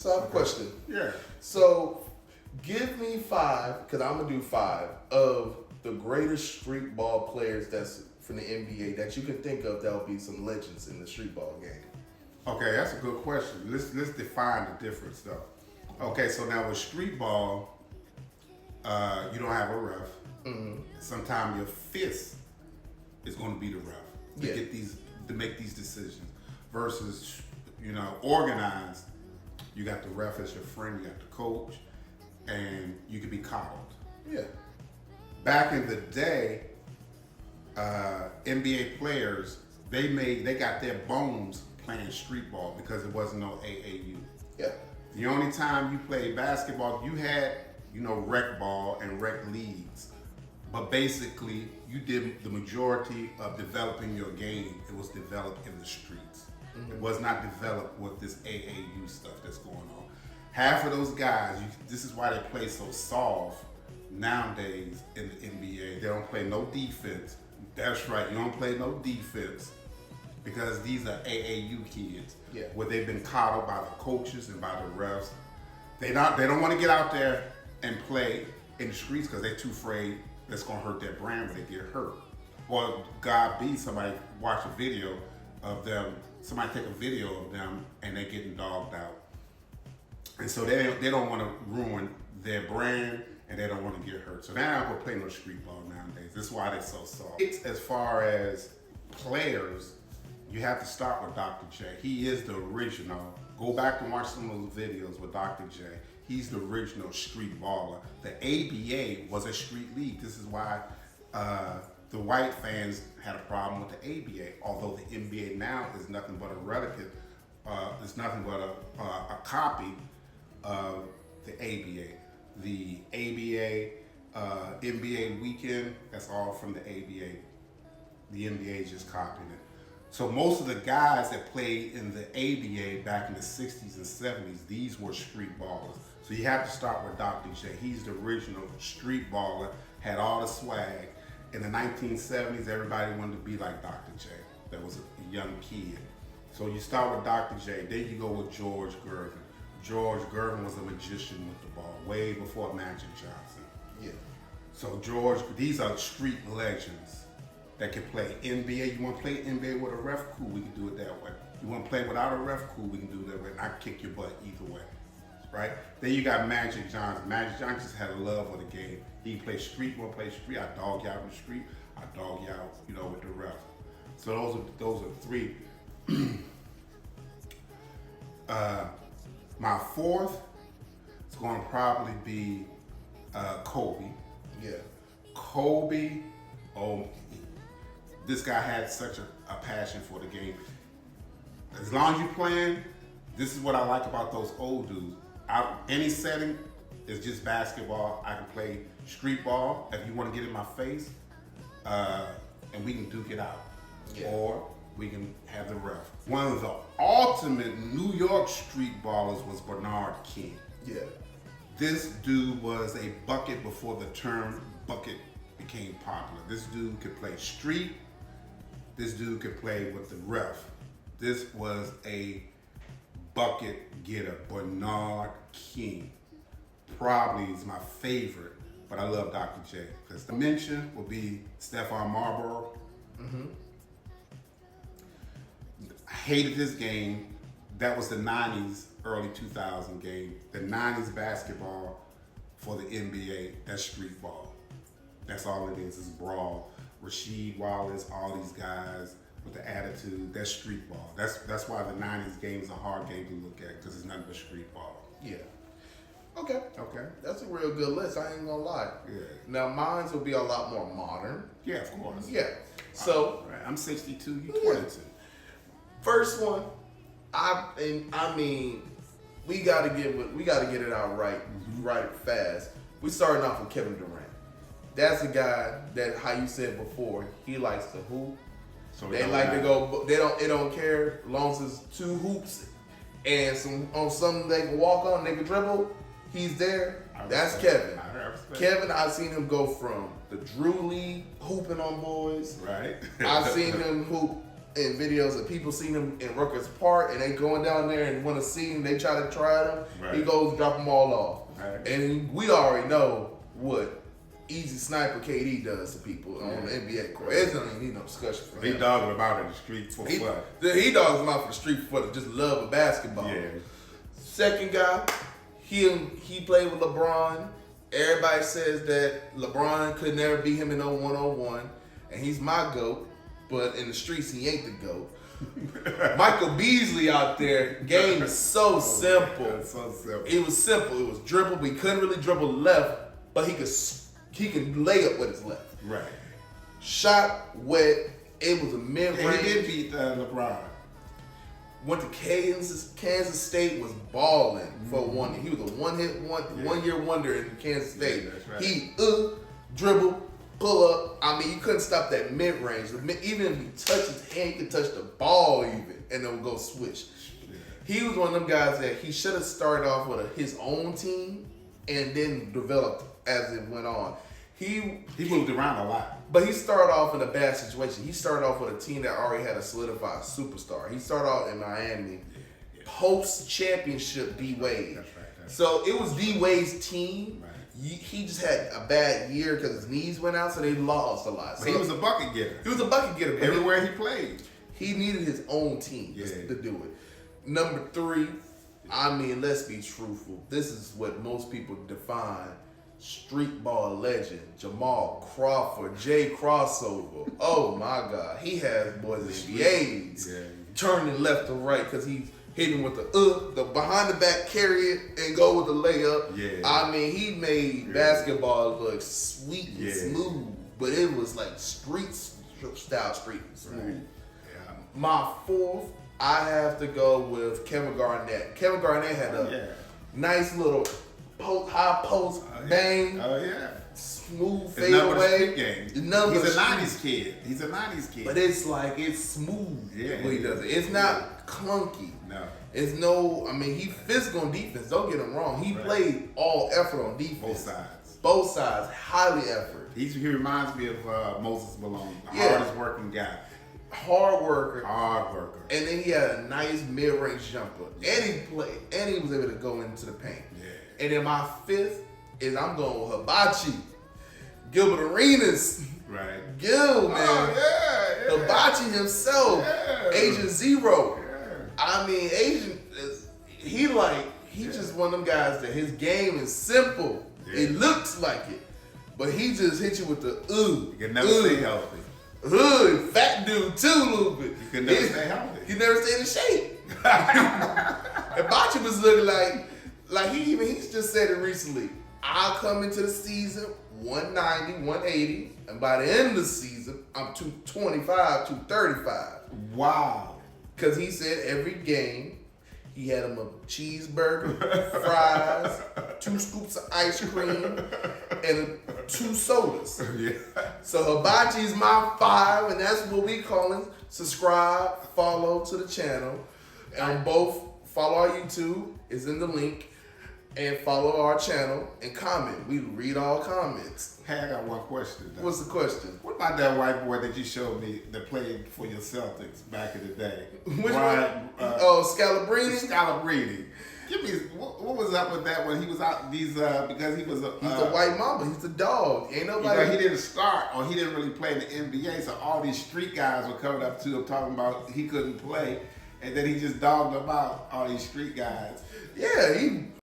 So I have a question. Yeah. So give me five, because I'm gonna do five of the greatest street ball players that's from the NBA that you can think of that'll be some legends in the street ball game. Okay, that's a good question. Let's define the difference though. Okay, so now with street ball, you don't have a ref. Mm-hmm. Sometimes your fist is going to be the ref to Yeah. get these to make these decisions. Versus, organized. You got the ref as your friend. You got the coach, and you can be coddled. Yeah. Back in the day, NBA players they got their bones playing street ball because there wasn't no AAU. Yeah. The only time you played basketball, you had rec ball and rec leagues, but basically you did the majority of developing your game. It was developed in the streets. Mm-hmm. It was not developed with this AAU stuff that's going on. Half of those guys, this is why they play so soft nowadays in the NBA. They don't play no defense. That's right, you don't play no defense because these are AAU kids. Yeah. Where they've been coddled by the coaches and by the refs. They don't want to get out there and play in the streets because they're too afraid that's gonna hurt their brand when they get hurt. Or God be somebody watch a video of them, somebody take a video of them and they're getting dogged out. And so they don't want to ruin their brand and they don't want to get hurt. So they're not gonna play no street ball nowadays. That's why they're so soft. As far as players, you have to start with Dr. J. He is the original. Go back and watch some of those videos with Dr. J. He's the original street baller. The ABA was a street league. This is why the white fans had a problem with the ABA. Although the NBA now is nothing but a replicate, it's nothing but a copy of the ABA. The ABA, NBA weekend, that's all from the ABA. The NBA is just copying it. So most of the guys that played in the ABA back in the 60s and 70s, these were street ballers. So you have to start with Dr. J. He's the original street baller, had all the swag. In the 1970s, everybody wanted to be like Dr. J. That was a young kid. So you start with Dr. J, then you go with George Gervin. George Gervin was a magician with the ball, way before Magic Johnson. Yeah. So these are street legends that can play NBA. You want to play NBA with a ref? Cool, we can do it that way. You want to play without a ref? Cool, we can do it that way. And I can kick your butt either way, right? Then you got Magic Johnson. Magic Johnson just had a love for the game. He played street, want to play street. I dog you out in the street. I dog you out, with the ref. So those are three. My fourth is going to probably be Kobe. Yeah. Kobe, this guy had such a passion for the game. As long as you're playing, this is what I like about those old dudes. Any setting is just basketball. I can play street ball if you want to get in my face, and we can duke it out. Yeah. Or we can have the ref. One of the ultimate New York street ballers was Bernard King. Yeah. This dude was a bucket before the term bucket became popular. This dude could play street. This dude could play with the ref. This was a bucket getter. Bernard King probably is my favorite, but I love Dr. J. Because the mention will be Stephon Marbury. Mm-hmm. I hated this game. That was the 90s, early 2000 game. The 90s basketball for the NBA, that's street ball. That's all it is brawl. Rasheed Wallace, all these guys with the attitude, that's street ball. That's why the 90s game is a hard game to look at because it's nothing but street ball. Yeah. Okay. Okay. That's a real good list. I ain't gonna lie. Yeah. Now mine's will be a lot more modern. Yeah, of course. Yeah. So Right. I'm 62, you Yeah. 22. first one, I mean, we gotta get it out right, right fast. We starting off with Kevin Durant. That's a guy that, how you said before, he likes to hoop. So They like to go. They don't care as long as it's two hoops and something they can walk on, they can dribble. He's there. That's Kevin. I respect. Kevin, I've seen him go from the Drew League hooping on boys. Right. I've seen him hoop in videos of people seeing him in Rutgers Park and they going down there and want to see him, they try to try them. Right. He goes drop them all off. Right. And we already know what Easy Sniper KD does to people on the NBA court. It doesn't even need no discussion for He him. dogging him out in the street for fun. He dogs him out for the street for the just love of basketball. Yeah. Second guy, he played with LeBron. Everybody says that LeBron could never beat him in no one-on-one, and he's my GOAT, but in the streets he ain't the GOAT. Michael Beasley out there, game is so simple. That's so simple. It was simple. It was dribble, but he couldn't really dribble left, but he could lay up with his left. Right. Shot wet. It was a mid-range. And he did beat LeBron. Went to Kansas State, was balling for one. He was a one-year wonder in Kansas State. Yeah, that's right. He dribble, pull up. I mean, you couldn't stop that mid-range. Even if he touched his hand, he could touch the ball even, and then go switch. Yeah. He was one of them guys that he should have started off with his own team and then developed as it went on. He moved around a lot. But he started off in a bad situation. He started off with a team that already had a solidified superstar. He started out in Miami, post-championship D-Wade. That's right. So it was D-Wade's team. Right. He just had a bad year because his knees went out, so they lost a lot. But So he was a bucket getter. He was a bucket getter. But Everywhere he played. he needed his own team to do it. Number 3, I mean, let's be truthful. This is what most people define Streetball legend, Jamal Crawford, Jay Crossover. Oh my God. He has boys in NBAs turning left to right because he's hitting with the behind the back carry it and go with the layup. Yeah. I mean, he made basketball look sweet and smooth, but it was like street style street smooth. Right. Yeah. My 4th, I have to go with Kevin Garnett. Kevin Garnett had a nice little high post bang. Oh yeah. Smooth It's not but a fadeaway. street game. He's a 90s kid. He's a 90s kid. But it's like, it's smooth when he does it. It's not clunky. No. It's no, I mean, he physical on defense. Don't get him wrong. He played all effort on defense. Both sides. Both sides, highly effort. He reminds me of Moses Malone, the Yeah. hardest working guy. Hard worker. Hard worker. And then he had a nice mid-range jumper. And he was able to go into the paint. Yeah. And then my 5th is I'm going with Hibachi. Gilbert Arenas. Right. Gil, man. Oh, yeah. Hibachi himself. Yeah. Agent Zero. Yeah. I mean, he's just one of them guys that his game is simple. Yeah. It looks like it. But he just hit you with the You can never stay healthy. Fat dude too, a little bit. You can never stay healthy. He never stayed in shape. Hibachi was looking like he's just said it recently. I'll come into the season 190, 180, and by the end of the season, I'm 225, 235. Wow. Because he said every game, he had him a cheeseburger, fries, 2 scoops of ice cream, and 2 sodas. Yeah. So Hibachi's my 5, and that's what we call him. Subscribe, follow to the channel. And both follow our YouTube, is in the link. And follow our channel and comment. We read all comments. Hey, I got one question though. What's the question? What about that white boy that you showed me that played for your Celtics back in the day? Which Brian, one? Scalabrini? Scalabrini. Give me what was up with that when he was out because he was He's the white mamba. He's the dog. Ain't nobody. He didn't start or he didn't really play in the NBA, so all these street guys were coming up to him talking about he couldn't play, and then he just dogged them out, all these street guys. Yeah, he